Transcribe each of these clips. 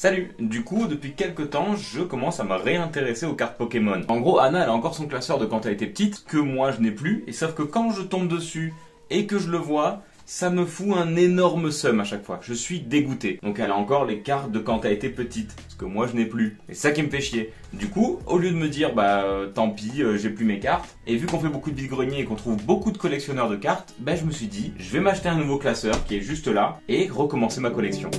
Salut! Du coup, depuis quelques temps, je commence à me réintéresser aux cartes Pokémon. En gros, Anna, elle a encore son classeur de quand elle était petite, que moi je n'ai plus, et sauf que quand je tombe dessus et que je le vois, ça me fout un énorme seum à chaque fois. Je suis dégoûté. Donc elle a encore les cartes de quand elle était petite, ce que moi je n'ai plus. Et c'est ça qui me fait chier. Du coup, au lieu de me dire tant pis, j'ai plus mes cartes, et vu qu'on fait beaucoup de vide-greniers et qu'on trouve beaucoup de collectionneurs de cartes, je me suis dit, je vais m'acheter un nouveau classeur qui est juste là et recommencer ma collection.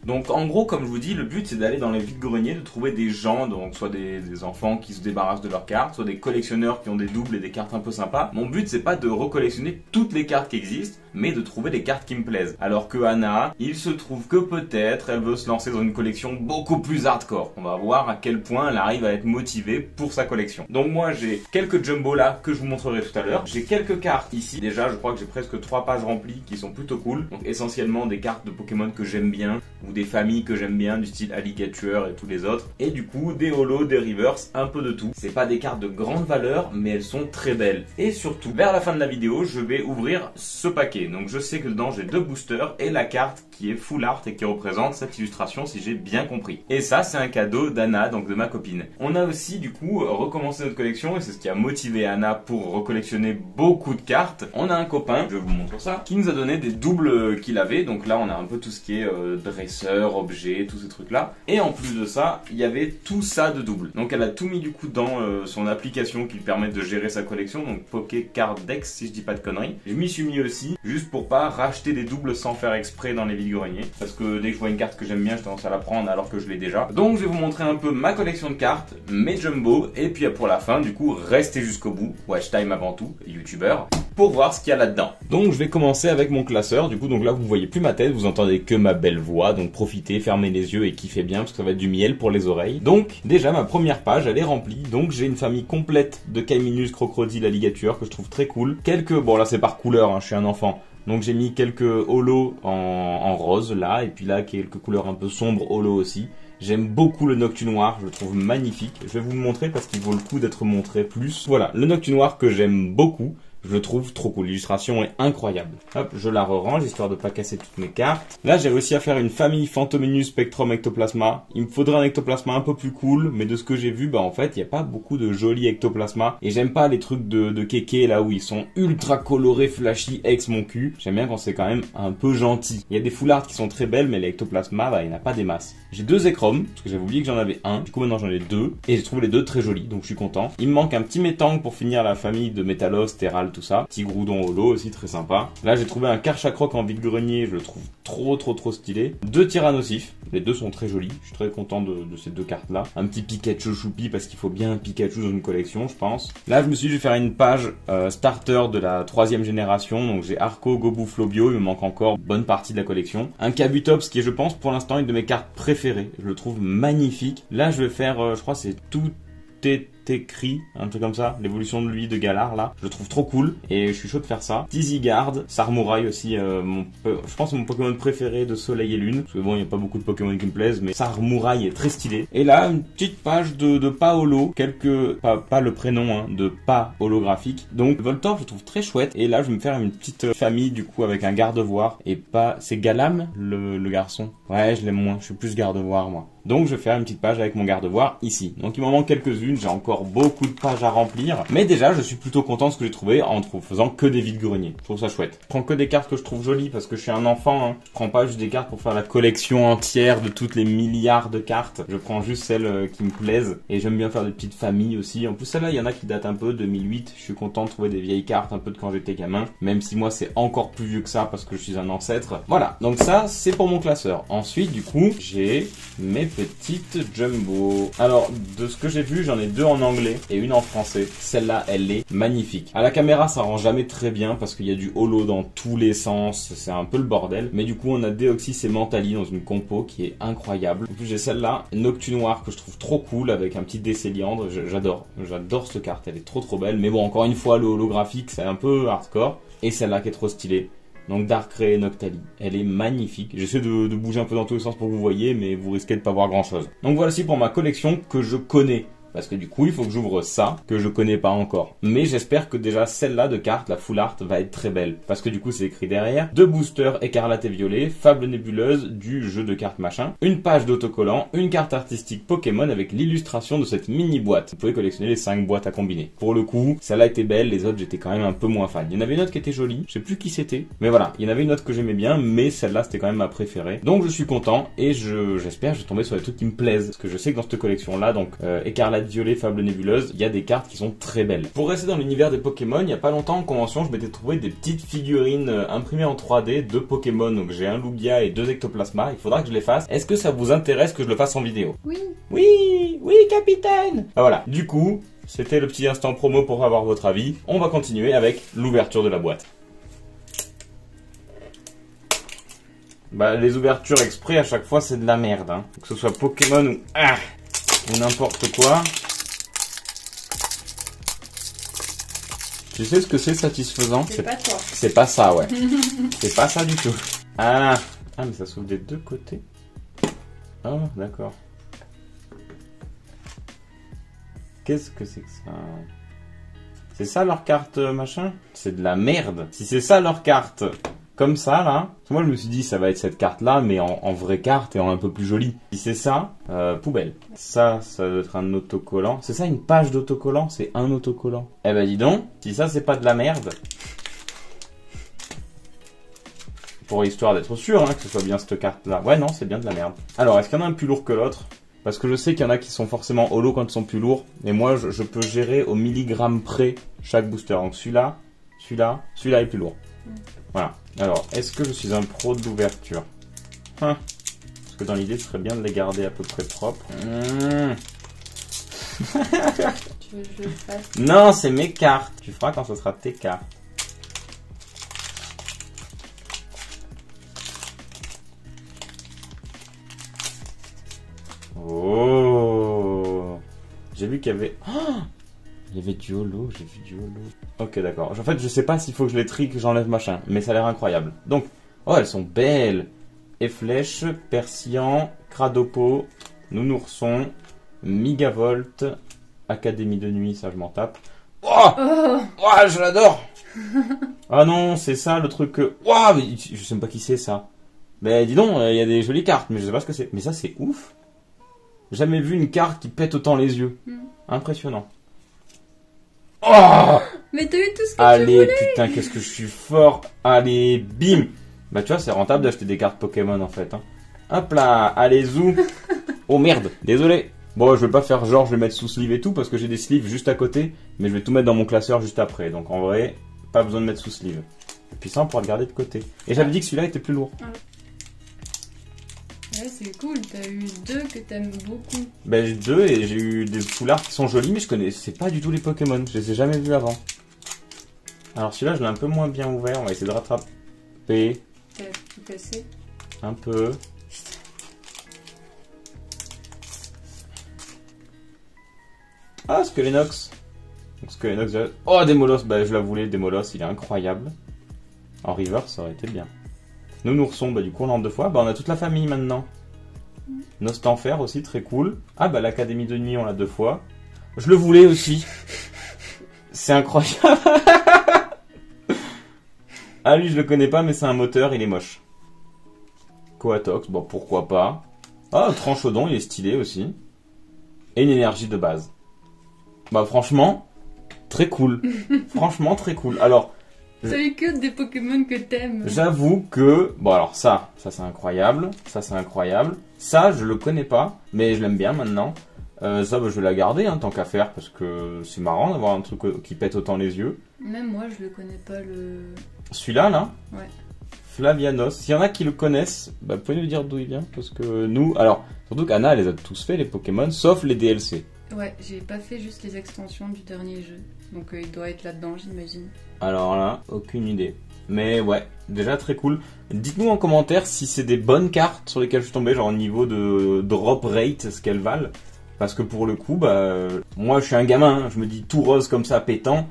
Donc en gros, comme je vous dis, le but c'est d'aller dans les vide-greniers, de trouver des gens, donc soit des enfants qui se débarrassent de leurs cartes, soit des collectionneurs qui ont des doubles et des cartes un peu sympas. Mon but c'est pas de recollectionner toutes les cartes qui existent, mais de trouver des cartes qui me plaisent. Alors que Anna, il se trouve que peut-être elle veut se lancer dans une collection beaucoup plus hardcore. On va voir à quel point elle arrive à être motivée pour sa collection. Donc moi j'ai quelques jumbo là que je vous montrerai tout à l'heure. J'ai quelques cartes ici. Déjà je crois que j'ai presque 3 pages remplies qui sont plutôt cool. Donc essentiellement des cartes de Pokémon que j'aime bien, ou des familles que j'aime bien du style Alligator et tous les autres. Et du coup des holos, des reverse, un peu de tout. C'est pas des cartes de grande valeur, mais elles sont très belles. Et surtout, vers la fin de la vidéo, je vais ouvrir ce paquet. Donc je sais que dedans j'ai 2 boosters et la carte qui est full art et qui représente cette illustration si j'ai bien compris. Et ça c'est un cadeau d'Anna, donc de ma copine. On a aussi du coup recommencé notre collection et c'est ce qui a motivé Anna pour recollectionner beaucoup de cartes. On a un copain, je vous montre ça, qui nous a donné des doubles qu'il avait. Donc là on a un peu tout ce qui est dresseur, objet, tous ces trucs là. Et en plus de ça, il y avait tout ça de double. Donc elle a tout mis du coup dans son application qui lui permet de gérer sa collection, donc Poké Card Dex si je dis pas de conneries. Je m'y suis mis aussi, juste pour pas racheter des doubles sans faire exprès dans les vide-greniers, parce que dès que je vois une carte que j'aime bien, j'ai tendance à la prendre alors que je l'ai déjà. Donc je vais vous montrer un peu ma collection de cartes, mes jumbo, et puis pour la fin du coup restez jusqu'au bout, watch time avant tout, youtubeur, pour voir ce qu'il y a là-dedans. Donc je vais commencer avec mon classeur, du coup donc là vous voyez plus ma tête, vous entendez que ma belle voix, donc profitez, fermez les yeux et kiffez bien parce que ça va être du miel pour les oreilles. Donc déjà ma première page elle est remplie, donc j'ai une famille complète de Caiminus, Crocodile, Alligator que je trouve très cool. Bon là c'est par couleur, je suis un enfant. Donc j'ai mis quelques holos en rose là, et puis là quelques couleurs un peu sombres holos aussi. J'aime beaucoup le Noctunoir, je le trouve magnifique. Je vais vous le montrer parce qu'il vaut le coup d'être montré plus. Voilà, le Noctunoir que j'aime beaucoup. Je le trouve trop cool, l'illustration est incroyable. Hop, je la re-range histoire de pas casser toutes mes cartes. Là, j'ai réussi à faire une famille Phantominus, Spectrum, Ectoplasma. Il me faudrait un Ectoplasma un peu plus cool, mais de ce que j'ai vu, en fait, il n'y a pas beaucoup de jolis Ectoplasma. Et j'aime pas les trucs de kéké, là où ils sont ultra colorés, flashy, ex mon cul. J'aime bien quand c'est quand même un peu gentil. Il y a des full art qui sont très belles, mais les Ectoplasma, il n'y en a pas des masses. J'ai 2 Zekrom, parce que j'avais oublié que j'en avais un. Du coup, maintenant j'en ai 2. Et j'ai trouvé les 2 très jolis, donc je suis content. Il me manque un petit Metang pour finir la famille de Metalos, Terral, tout ça. Petit Groudon holo aussi très sympa. Là j'ai trouvé un Karchakroc en vide-grenier, je le trouve trop stylé. 2 Tyrannosifs, les 2 sont très jolis. Je suis très content de ces 2 cartes là. Un petit Pikachu choupi parce qu'il faut bien un Pikachu dans une collection je pense. Là je me suis dit je vais faire une page starter de la 3e génération. Donc j'ai Arco, Gobu, Flobio, il me manque encore une bonne partie de la collection. Un Kabutops qui est je pense pour l'instant une de mes cartes préférées. Je le trouve magnifique. Là je vais faire je crois c'est tout écrit, un truc comme ça, l'évolution de lui de Galar là, je le trouve trop cool et je suis chaud de faire ça. Tizigard, Sarmouraï aussi, je pense c'est mon Pokémon préféré de Soleil et Lune, parce que bon il n'y a pas beaucoup de Pokémon qui me plaisent, mais Sarmouraï est très stylé. Et là une petite page de pas holo, pas le prénom de pas holographique. Donc Voltorb je le trouve très chouette et là je vais me faire une petite famille du coup avec un Gardevoir et pas, c'est Galam le garçon. Ouais je l'aime moins, je suis plus Gardevoir moi. Donc je vais faire une petite page avec mon Gardevoir ici. Donc il m'en manque quelques-unes, j'ai encore beaucoup de pages à remplir. Mais déjà je suis plutôt content de ce que j'ai trouvé en faisant que des vide-greniers. Je trouve ça chouette. Je prends que des cartes que je trouve jolies parce que je suis un enfant. Je prends pas juste des cartes pour faire la collection entière de toutes les milliards de cartes. Je prends juste celles qui me plaisent. Et j'aime bien faire des petites familles aussi. En plus celle-là il y en a qui datent un peu, 2008. Je suis content de trouver des vieilles cartes un peu de quand j'étais gamin. Même si moi c'est encore plus vieux que ça parce que je suis un ancêtre. Voilà, donc ça c'est pour mon classeur. Ensuite du coup j'ai mes petites jumbo. Alors de ce que j'ai vu j'en ai 2 en anglais et une en français. Celle-là elle est magnifique. À la caméra ça rend jamais très bien parce qu'il y a du holo dans tous les sens, c'est un peu le bordel. Mais du coup on a Deoxys et Mentali dans une compo qui est incroyable. En plus j'ai celle-là, Noctunoir que je trouve trop cool avec un petit Décéliandre. J'adore cette carte, elle est trop belle. Mais bon encore une fois le holographique c'est un peu hardcore. Et celle-là qui est trop stylée. Donc Darkrai et Noctali, elle est magnifique. J'essaie de bouger un peu dans tous les sens pour que vous voyez, mais vous risquez de pas voir grand chose. Donc voici pour ma collection que je connais. Parce que du coup, il faut que j'ouvre ça, que je connais pas encore. Mais j'espère que déjà celle-là de carte, la full art, va être très belle. Parce que du coup, c'est écrit derrière. 2 boosters écarlate et violet, fable nébuleuse du jeu de cartes machin. Une page d'autocollant, une carte artistique Pokémon avec l'illustration de cette mini boîte. Vous pouvez collectionner les 5 boîtes à combiner. Pour le coup, celle-là était belle, les autres j'étais quand même un peu moins fan. Il y en avait une autre qui était jolie, je sais plus qui c'était. Mais voilà, il y en avait une autre que j'aimais bien, mais celle-là c'était quand même ma préférée. Donc je suis content et j'espère que je vais tomber sur des trucs qui me plaisent. Parce que je sais que dans cette collection-là, donc écarlate, violet, fable nébuleuse, il y a des cartes qui sont très belles. Pour rester dans l'univers des Pokémon, il y a pas longtemps en convention, je m'étais trouvé des petites figurines imprimées en 3D de Pokémon. Donc j'ai un Lugia et 2 Ectoplasma. Il faudra que je les fasse. Est-ce que ça vous intéresse que je le fasse en vidéo? Oui. Oui, capitaine. Ah, voilà. Du coup, c'était le petit instant promo pour avoir votre avis. On va continuer avec l'ouverture de la boîte. Bah, les ouvertures exprès à chaque fois c'est de la merde, hein. Que ce soit Pokémon ou n'importe quoi. Tu sais ce que c'est satisfaisant? C'est pas toi. C'est pas ça, ouais. C'est pas ça du tout. Ah, mais ça s'ouvre des deux côtés. Oh, d'accord. Qu'est-ce que c'est que ça? C'est ça leur carte machin? C'est de la merde. Si c'est ça leur carte, comme ça là, moi je me suis dit ça va être cette carte là, mais en vraie carte et en un peu plus jolie. Si c'est ça, poubelle. Ça doit être un autocollant. C'est ça une page d'autocollant? C'est un autocollant. Eh ben dis donc, si ça c'est pas de la merde. Pour histoire d'être sûr que ce soit bien cette carte là. Ouais non, c'est bien de la merde. Alors est-ce qu'il y en a un plus lourd que l'autre? Parce que je sais qu'il y en a qui sont forcément holo quand ils sont plus lourds. Et moi, je peux gérer au milligramme près chaque booster. Donc celui-là est plus lourd. Voilà. Alors, est-ce que je suis un pro de l'ouverture? Parce que dans l'idée, ce serait bien de les garder à peu près propres. Tu veux que je le fasse? Non, c'est mes cartes. Tu feras quand ce sera tes cartes. Oh, j'ai vu qu'il y avait... il y avait du holo, j'ai vu du holo. Ok, d'accord. En fait, je sais pas s'il faut que je les trie, que j'enlève machin, mais ça a l'air incroyable. Donc, oh, elles sont belles. Efflèche, Persian, Cradopo, Nounourson, Migavolt, Académie de nuit, ça je m'en tape. Oh, je l'adore. Ah non, c'est ça le truc que... mais je sais même pas qui c'est ça. Mais dis donc, il y a des jolies cartes, mais je sais pas ce que c'est. Mais ça, c'est ouf. Jamais vu une carte qui pète autant les yeux. Impressionnant. Oh, mais t'as eu tout ce que tu allez, voulais. putain, qu'est-ce que je suis fort. Allez, bim. Bah tu vois, c'est rentable d'acheter des cartes Pokémon en fait. Hop là, allez, zou. Oh merde, désolé. Bon, je vais pas faire genre, je vais mettre sous sleeve et tout, parce que j'ai des sleeves juste à côté. Mais je vais tout mettre dans mon classeur juste après. Donc en vrai, pas besoin de mettre sous sleeve. Et puis ça, on pourra le garder de côté. Et j'avais dit que celui-là était plus lourd. Ouais, c'est cool, t'as eu 2 que t'aimes beaucoup. Ben j'ai 2 et j'ai eu des foulards qui sont jolis, mais je connaissais pas du tout les Pokémon, je les ai jamais vus avant. Alors celui-là je l'ai un peu moins bien ouvert, on va essayer de rattraper. T'as tout cassé? Un peu. Ah, Skelenox. Donc Skelenox, oh Démolos, bah je la voulais, Démolos il est incroyable. En reverse ça aurait été bien. Nounourson, bah du coup on entre 2 fois, bah on a toute la famille maintenant. Nostanfer aussi, très cool. Ah bah l'Académie de nuit on l'a 2 fois. Je le voulais aussi. C'est incroyable. Ah lui je le connais pas mais c'est un moteur, il est moche. Coatox, bon pourquoi pas. Ah Tranchodon, il est stylé aussi. Et une énergie de base. Bah franchement, très cool. Franchement très cool. Alors... T'as eu que des Pokémon que t'aimes. J'avoue que... Bon alors ça c'est incroyable. Ça c'est incroyable. Ça je le connais pas, mais je l'aime bien maintenant. Ça bah, je vais la garder tant qu'à faire, parce que c'est marrant d'avoir un truc qui pète autant les yeux. Même moi je le connais pas le... Celui-là là Ouais. Flavianos. S'il y en a qui le connaissent, bah, vous pouvez nous dire d'où il vient, parce que nous... Alors, surtout qu'Anna elle les a tous fait les Pokémon, sauf les DLC. Ouais, j'ai pas fait juste les extensions du dernier jeu. Donc il doit être là-dedans, j'imagine. Alors là, aucune idée. Mais ouais, déjà très cool. Dites-nous en commentaire si c'est des bonnes cartes sur lesquelles je suis tombé, genre au niveau de drop rate, ce qu'elles valent. Parce que pour le coup, bah, moi je suis un gamin, je me dis tout rose comme ça, pétant.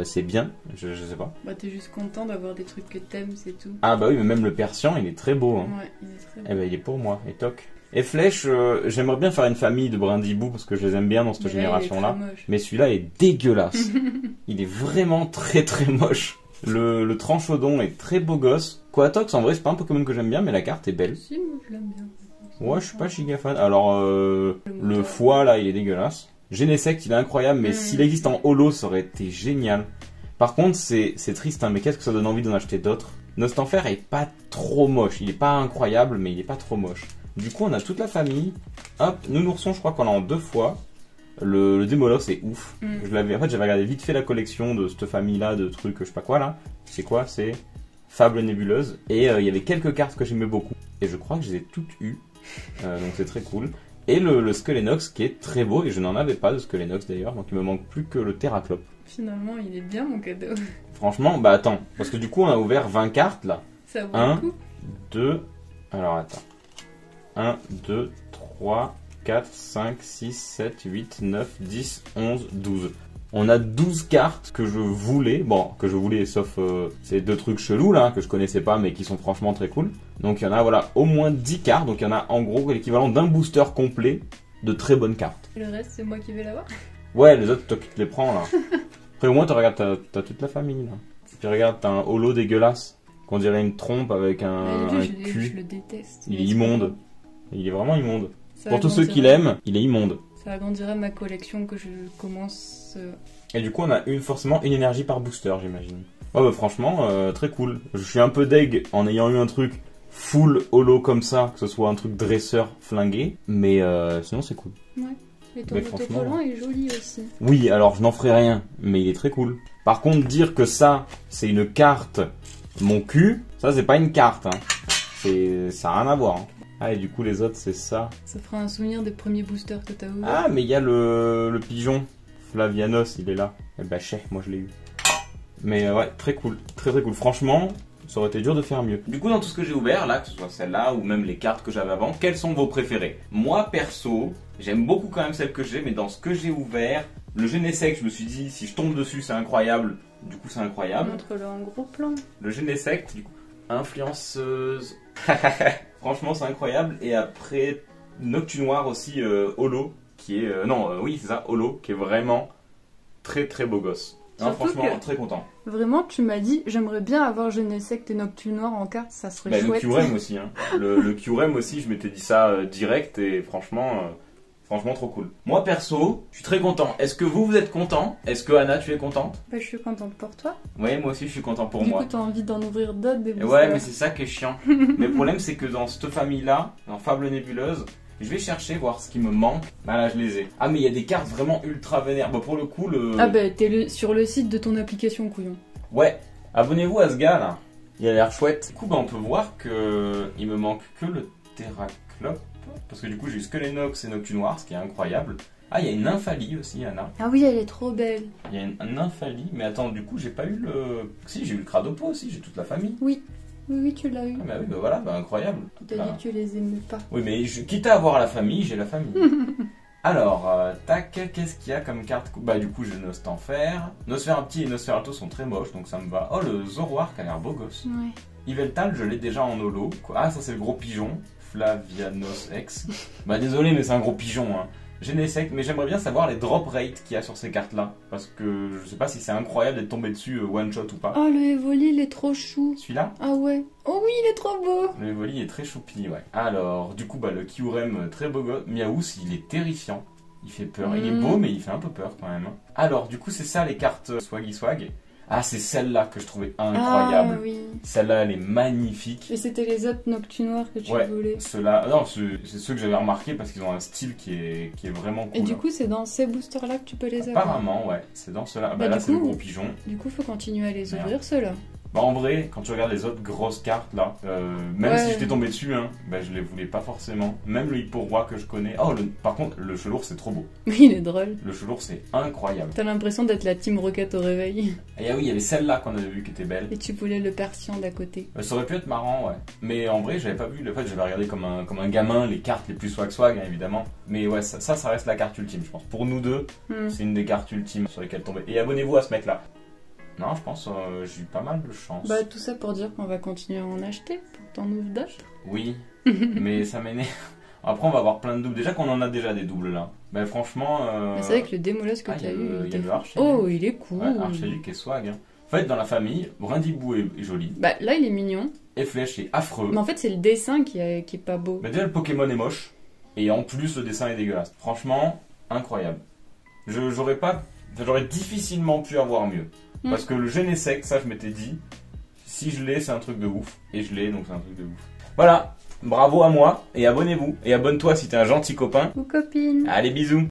C'est bien, je sais pas. Bah t'es juste content d'avoir des trucs que t'aimes, c'est tout. Ah bah oui, mais même le persian, il est très beau. Hein. Ouais, il est très beau. Eh ben il est pour moi, et toc. Et Flèche, j'aimerais bien faire une famille de brindibou parce que je les aime bien dans cette Mais là, génération-là. il est très moche. Mais celui-là est dégueulasse. Il est vraiment très très moche. Le Tranchodon est très beau gosse. Quatox, en vrai, c'est pas un Pokémon que j'aime bien, mais la carte est belle. Si, moi je l'aime bien. Ouais, je suis pas giga fan. Alors, le foie, là, il est dégueulasse. Genesect, il est incroyable, mais s'il existe en holo, ça aurait été génial. Par contre, c'est triste, hein, mais qu'est-ce que ça donne envie d'en acheter d'autres? Nostanfer est pas trop moche. Il est pas incroyable, mais il est pas trop moche. Du coup, on a toute la famille. Hop, Nounourson, je crois qu'on l'a en 2 fois. Le Démolox, c'est ouf. En fait, j'avais regardé vite fait la collection de cette famille-là, de trucs, je sais pas quoi, là. C'est quoi? C'est Fable Nébuleuse. Et il y avait quelques cartes que j'aimais beaucoup. Et je crois que je les ai toutes eues. Donc c'est très cool. Et le Skelenox qui est très beau. Et je n'en avais pas de Skelenox d'ailleurs. Donc il me manque plus que le Terraclope. Finalement, il est bien mon cadeau. Franchement, bah attends. Parce que du coup, on a ouvert 20 cartes, là. Ça vaut le coup. 2... Alors attends. 1, 2, 3, 4, 5, 6, 7, 8, 9, 10, 11, 12. On a 12 cartes que je voulais, sauf ces 2 trucs chelous là, que je connaissais pas mais qui sont franchement très cool. Donc il y en a voilà au moins 10 cartes, donc il y en a en gros l'équivalent d'un booster complet de très bonnes cartes. Et le reste, c'est moi qui vais l'avoir. Ouais, les autres, toi qui te les prends là. Après au moins t'as toute la famille là. Puis regarde, t'as un holo dégueulasse, qu'on dirait une trompe avec un cul. Je le déteste. Il est immonde. Il est vraiment immonde. Ça Pour tous ceux qui l'aiment, il est immonde. Ça agrandirait ma collection que je commence. Et du coup, on a forcément une énergie par booster, j'imagine. Ouais, bah franchement, très cool. Je suis un peu deg en ayant eu un truc full holo comme ça, que ce soit un truc dresseur flingué, mais sinon c'est cool. Ouais. Et ton Mais franchement, autocollant est joli aussi. Oui, alors je n'en ferai rien, mais il est très cool. Par contre, dire que ça, c'est une carte, mon cul, ça c'est pas une carte, hein. Ça n'a rien à voir. Hein. Ah, et du coup, les autres, c'est ça. Ça fera un souvenir des premiers boosters que t'as ouverts. Ah, mais il y a le pigeon. Flavianos, il est là. Eh ben, moi je l'ai eu. Mais ouais, très cool. Très très cool. Franchement, ça aurait été dur de faire mieux. Du coup, dans tout ce que j'ai ouvert, là, que ce soit celle-là ou même les cartes que j'avais avant, quelles sont vos préférées? Moi, perso, j'aime beaucoup quand même celles que j'ai, mais dans ce que j'ai ouvert, le Genesect, je me suis dit, si je tombe dessus, c'est incroyable. Du coup, c'est incroyable. Montre-le en gros plan. Le Genesect, du coup, influenceuse. Franchement, c'est incroyable. Et après, Noctunoir aussi, holo, qui est... oui, c'est ça, holo, qui est vraiment très très beau gosse. Non, franchement, très content. Vraiment, tu m'as dit, j'aimerais bien avoir Genesect et Noctunoir en carte, ça serait chouette. Le Kyurem aussi, hein. le Kyurem aussi, je m'étais dit ça direct et franchement trop cool. Moi perso, je suis très content. Est-ce que vous êtes content? Est-ce que Anna, tu es contente? Bah, je suis contente pour toi. Oui, moi aussi je suis content pour moi. Du coup, t'as envie d'en ouvrir d'autres des boosters. Ouais, mais c'est ça qui est chiant. Mais le problème, c'est que dans cette famille-là, dans Fable Nébuleuse, je vais chercher, voir ce qui me manque. Ah là, je les ai. Ah, mais il y a des cartes vraiment ultra vénères. Bah, pour le coup, Ah, bah, t'es sur le site de ton application, couillon. Ouais, abonnez-vous à ce gars là. Il a l'air chouette. Du coup, bah, on peut voir que il me manque que le Terraclope. Parce que du coup, j'ai eu Skelenox et Noctunoir, ce qui est incroyable. Ah, il y a une Nymphalie aussi, Anna. Ah oui, elle est trop belle. Il y a une Nymphalie, mais attends, du coup, j'ai pas eu le. Si, j'ai eu le Cradopo aussi, j'ai toute la famille. Oui, tu l'as eu. Ah, bah oui, bah voilà, bah incroyable. Tu t'as dit que tu les aimais pas. Oui, mais quitte à avoir la famille, j'ai la famille. Alors, tac, qu'est-ce qu'il y a comme carte? Bah, du coup, j'ai Nostanfer. Nosferatu et Nosferatu sont très moches, donc ça me va. Oh, le Zoroark a l'air beau gosse. Ouais. Yveltal, je l'ai déjà en holo. Ah, ça, c'est le gros pigeon. Flavianos X. Bah, désolé, mais c'est un gros pigeon, hein. Genesect, mais j'aimerais bien savoir les drop rates qu'il y a sur ces cartes-là. Parce que je sais pas si c'est incroyable d'être tombé dessus one shot ou pas. Oh, le Evoli, il est trop chou. Celui-là? Ah ouais. Oh oui, il est trop beau. Le Evoli est très choupi, ouais. Alors, du coup, bah, le Kyurem, très beau gosse. Miaous, il est terrifiant. Il fait peur. Il est beau, mais il fait un peu peur quand même. Alors, du coup, c'est ça les cartes Swaggy Swag. Ah, c'est celle-là que je trouvais incroyable. Ah oui. Celle-là, elle est magnifique. Et c'était les autres Noctunoirs que tu voulais. Ceux-là, non, c'est ceux que j'avais remarqué parce qu'ils ont un style qui est vraiment cool. Et du coup, c'est dans ces boosters-là que tu peux les avoir. Apparemment, ouais, c'est dans ceux-là. Bah là, c'est le gros pigeon. Du coup, faut continuer à les ouvrir, ceux-là. Bah en vrai, quand tu regardes les autres grosses cartes là, même si j'étais tombé dessus, hein, bah je les voulais pas forcément. Même le hippo roi que je connais. Oh, par contre, le chelour c'est trop beau. Oui, il est drôle. Le chelour c'est incroyable. T'as l'impression d'être la team Rocket au réveil. Et ah oui, il y avait celle-là qu'on avait vue qui était belle. Et tu voulais le persian d'à côté. Ça aurait pu être marrant, ouais. Mais en vrai, j'avais pas vu. En fait, j'avais regardé comme un gamin les cartes les plus swag, hein, évidemment. Mais ouais, ça reste la carte ultime, je pense. Pour nous deux, c'est une des cartes ultimes sur lesquelles tomber. Et abonnez-vous à ce mec-là. Non, je pense j'ai eu pas mal de chance. Bah, tout ça pour dire qu'on va continuer à en acheter pour t'en ouvrir d'autres. Oui, mais ça m'énerve. Après, on va avoir plein de doubles. Déjà qu'on en a déjà des doubles là. Ben franchement. Mais c'est vrai que le démolasse que t'as eu. Il y a le Archduc. Oh, il est cool. Ouais, Archduc est swag. Hein. En fait, dans la famille, Brindibou est joli. Bah, là, il est mignon. Et Flèche est affreux. Mais en fait, c'est le dessin qui est pas beau. Bah, déjà, le Pokémon est moche. Et en plus, le dessin est dégueulasse. Franchement, incroyable. J'aurais difficilement pu avoir mieux. Parce que le Genesect, ça, je m'étais dit, si je l'ai, c'est un truc de ouf. Et je l'ai, donc c'est un truc de ouf. Voilà. Bravo à moi. Et abonnez-vous. Et abonne-toi si t'es un gentil copain. Ou copine. Allez, bisous.